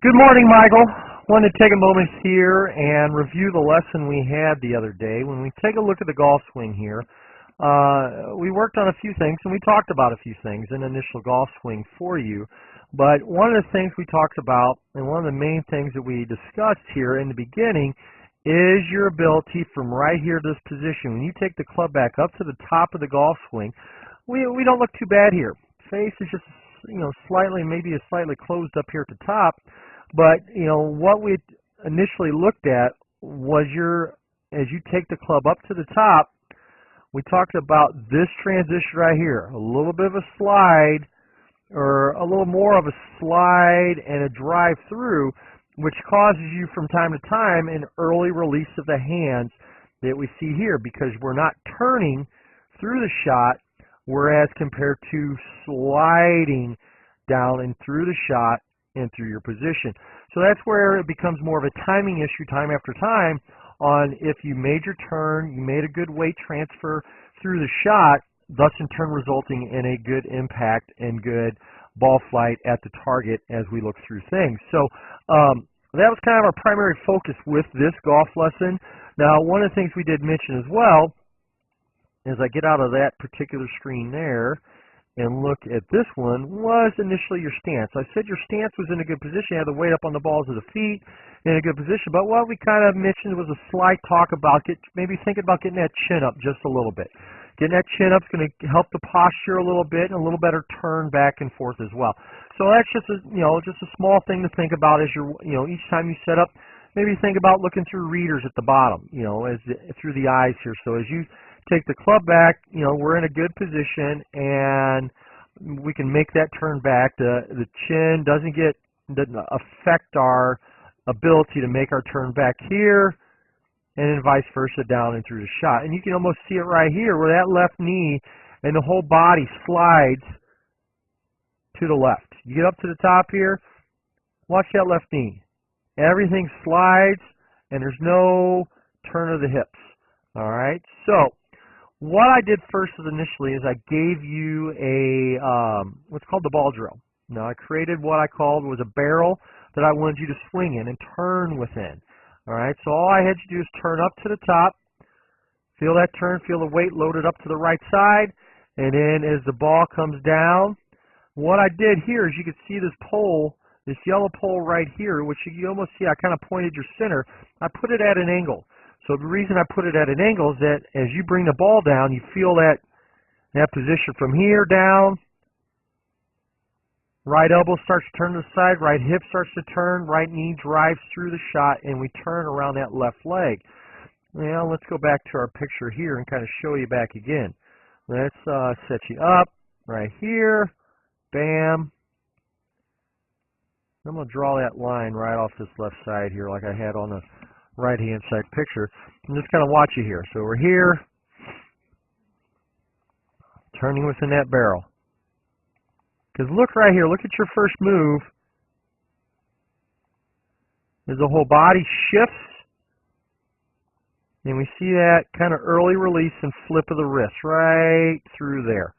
Good morning, Michael. Wanted to take a moment here and review the lesson we had the other day. When we take a look at the golf swing here, we worked on a few things and we talked about a few things in initial golf swing for you. But one of the things we talked about, and one of the main things that we discussed here in the beginning, is your ability from right here to this position. When you take the club back up to the top of the golf swing, we don't look too bad here. Face is just slightly, maybe a slightly closed up here at the top. But, what we initially looked at was as you take the club up to the top, we talked about this transition right here. A little bit of a slide, or a little more of a slide and a drive through, which causes you from time to time an early release of the hands that we see here, because we're not turning through the shot, whereas compared to sliding down and through the shot and through your position. So that's where it becomes more of a timing issue time after time on if you made your turn, you made a good weight transfer through the shot, thus in turn resulting in a good impact and good ball flight at the target as we look through things. So that was kind of our primary focus with this golf lesson. Now, one of the things we did mention as well, as I get out of that particular screen there and look at this one, was initially your stance. I said your stance was in a good position. You had the weight up on the balls of the feet in a good position. But what we kind of mentioned was a slight talk about maybe thinking about getting that chin up just a little bit. Getting that chin up is going to help the posture a little bit and a little better turn back and forth as well. So that's just a small thing to think about as each time you set up. Maybe think about looking through readers at the bottom, through the eyes here. So as you take the club back, we're in a good position and we can make that turn back. The chin doesn't affect our ability to make our turn back here, and then vice versa down and through the shot. And you can almost see it right here where that left knee and the whole body slides to the left. You get up to the top here, watch that left knee. Everything slides and there's no turn of the hips. All right, so what I did first initially is I gave you what's called the ball drill. Now I created what I called was a barrel that I wanted you to swing in and turn within. All right, so all I had you do is turn up to the top, feel that turn, feel the weight loaded up to the right side, and then as the ball comes down, what I did here is you could see this pole, this yellow pole right here, which you almost see I kind of pointed your center. I put it at an angle. So the reason I put it at an angle is that as you bring the ball down, you feel that position from here down. Right elbow starts to turn to the side, right hip starts to turn, right knee drives through the shot, and we turn around that left leg. Now let's go back to our picture here and kind of show you back again. Let's set you up right here. Bam. I'm going to draw that line right off this left side here like I had on the right-hand side picture, and just kind of watch you here. So we're here, turning within that barrel. Because look right here, look at your first move. As the whole body shifts, and we see that kind of early release and flip of the wrist right through there.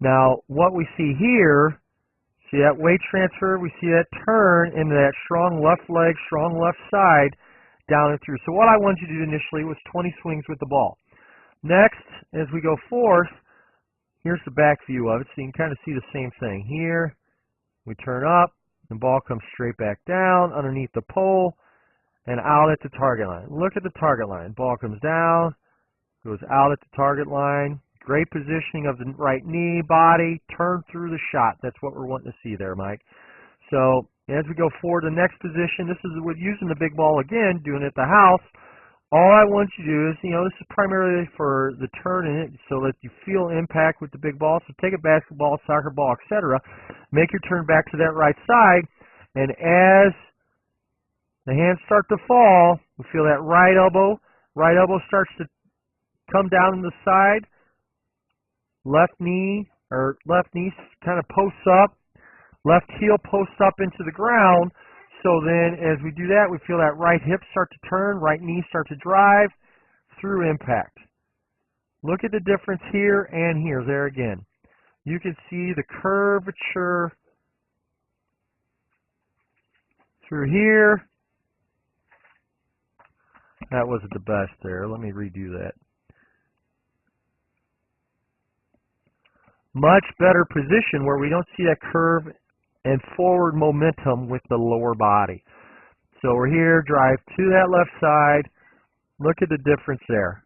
Now, what we see here, see that weight transfer, we see that turn into that strong left leg, strong left side, down and through. So what I wanted you to do initially was 20 swings with the ball. Next, as we go forth, here's the back view of it, so you can kind of see the same thing. Here, we turn up, the ball comes straight back down underneath the pole and out at the target line. Look at the target line. Ball comes down, goes out at the target line. Great positioning of the right knee, body, turn through the shot. That's what we're wanting to see there, Mike. So as we go forward to the next position, this is with using the big ball again, doing it at the house. All I want you to do is, this is primarily for the turn in it so that you feel impact with the big ball. So take a basketball, soccer ball, etc. Make your turn back to that right side. And as the hands start to fall, we feel that right elbow. Right elbow starts to come down to the side. Left knee kind of posts up. Left heel posts up into the ground. So then as we do that, we feel that right hip start to turn, right knee start to drive through impact. Look at the difference here and here. There again. You can see the curvature through here. That wasn't the best there. Let me redo that. Much better position where we don't see that curve and forward momentum with the lower body. So we're here, drive to that left side. Look at the difference there.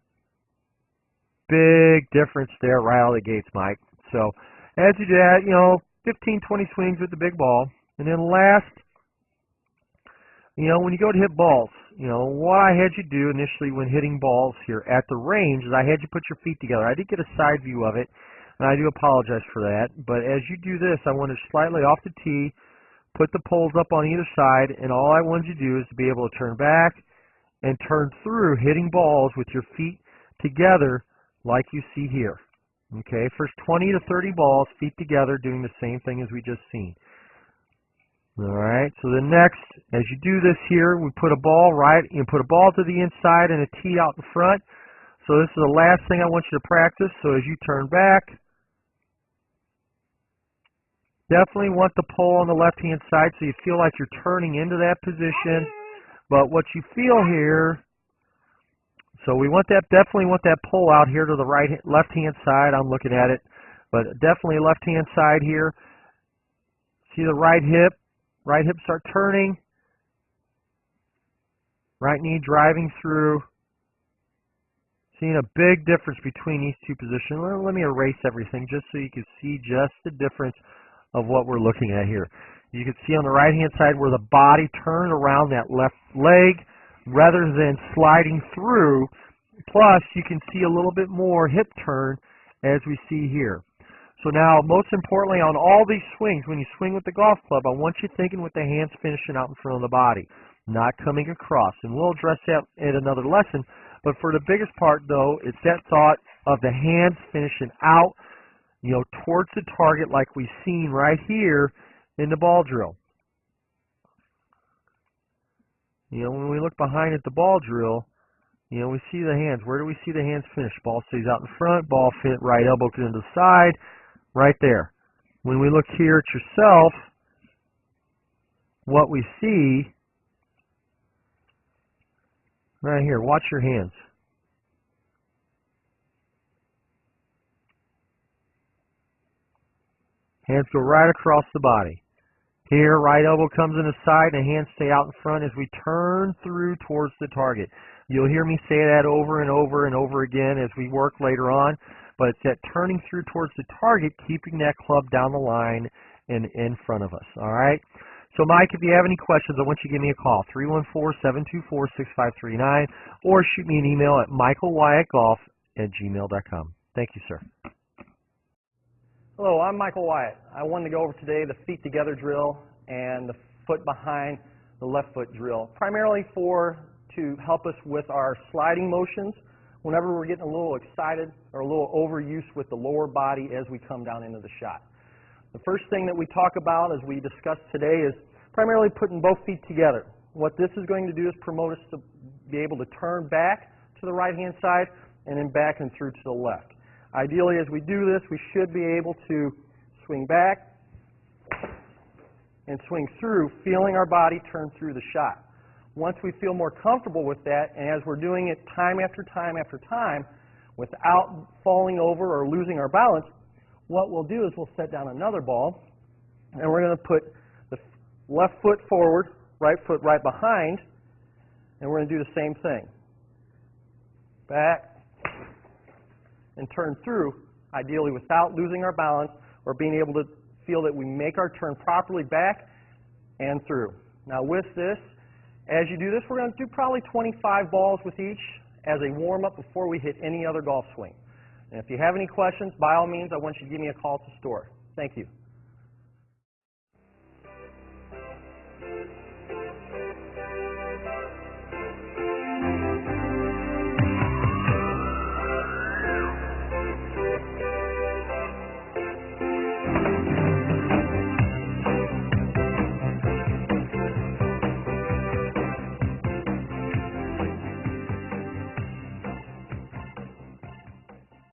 Big difference there right out of the gates, Mike. So as you do that, 15, 20 swings with the big ball. And then last, when you go to hit balls, what I had you do initially when hitting balls here at the range is I had you put your feet together. I did get a side view of it, and I do apologize for that. But as you do this, I want to slightly off the tee, put the poles up on either side, and all I wanted you to do is to be able to turn back and turn through hitting balls with your feet together like you see here. Okay, first 20 to 30 balls, feet together, doing the same thing as we just seen. All right, so the next, as you do this here, we put a ball put a ball to the inside and a tee out in front. So this is the last thing I want you to practice. So as you turn back, definitely want the pole on the left-hand side so you feel like you're turning into that position. But what you feel here, so we want that, definitely want that pole out here to the left-hand side. I'm looking at it, but definitely left-hand side here. See the right hip start turning. Right knee driving through. Seeing a big difference between these two positions. Let me erase everything just so you can see just the difference of what we're looking at here. You can see on the right-hand side where the body turned around that left leg rather than sliding through. Plus, you can see a little bit more hip turn as we see here. So now, most importantly, on all these swings, when you swing with the golf club, I want you thinking with the hands finishing out in front of the body, not coming across. And we'll address that in another lesson. But for the biggest part, though, it's that thought of the hands finishing out, towards the target like we've seen right here in the ball drill. When we look behind at the ball drill, we see the hands. Where do we see the hands finish? Ball stays out in front, ball fit, right elbow to the side, right there. When we look here at yourself, what we see right here, watch your hands. Hands go right across the body. Here, right elbow comes in the side and hands stay out in front as we turn through towards the target. You'll hear me say that over and over and over again as we work later on, but it's that turning through towards the target, keeping that club down the line and in front of us, all right? So, Mike, if you have any questions, I want you to give me a call, 314-724-6539, or shoot me an email at michaelwyattgolf@gmail.com. Thank you, sir. Hello, I'm Michael Wyatt. I wanted to go over today the feet together drill and the foot behind the left foot drill, primarily to help us with our sliding motions whenever we're getting a little excited or a little overuse with the lower body as we come down into the shot. The first thing that we talk about as we discuss today is primarily putting both feet together. What this is going to do is promote us to be able to turn back to the right-hand side and then back and through to the left. Ideally, as we do this, we should be able to swing back and swing through, feeling our body turn through the shot. Once we feel more comfortable with that, and as we're doing it time after time after time, without falling over or losing our balance, what we'll do is we'll set down another ball, and we're going to put the left foot forward, right foot right behind, and we're going to do the same thing. Back and turn through, ideally without losing our balance or being able to feel that we make our turn properly back and through. Now with this, as you do this, we're going to do probably 25 balls with each as a warm-up before we hit any other golf swing. And if you have any questions, by all means, I want you to give me a call at the store. Thank you.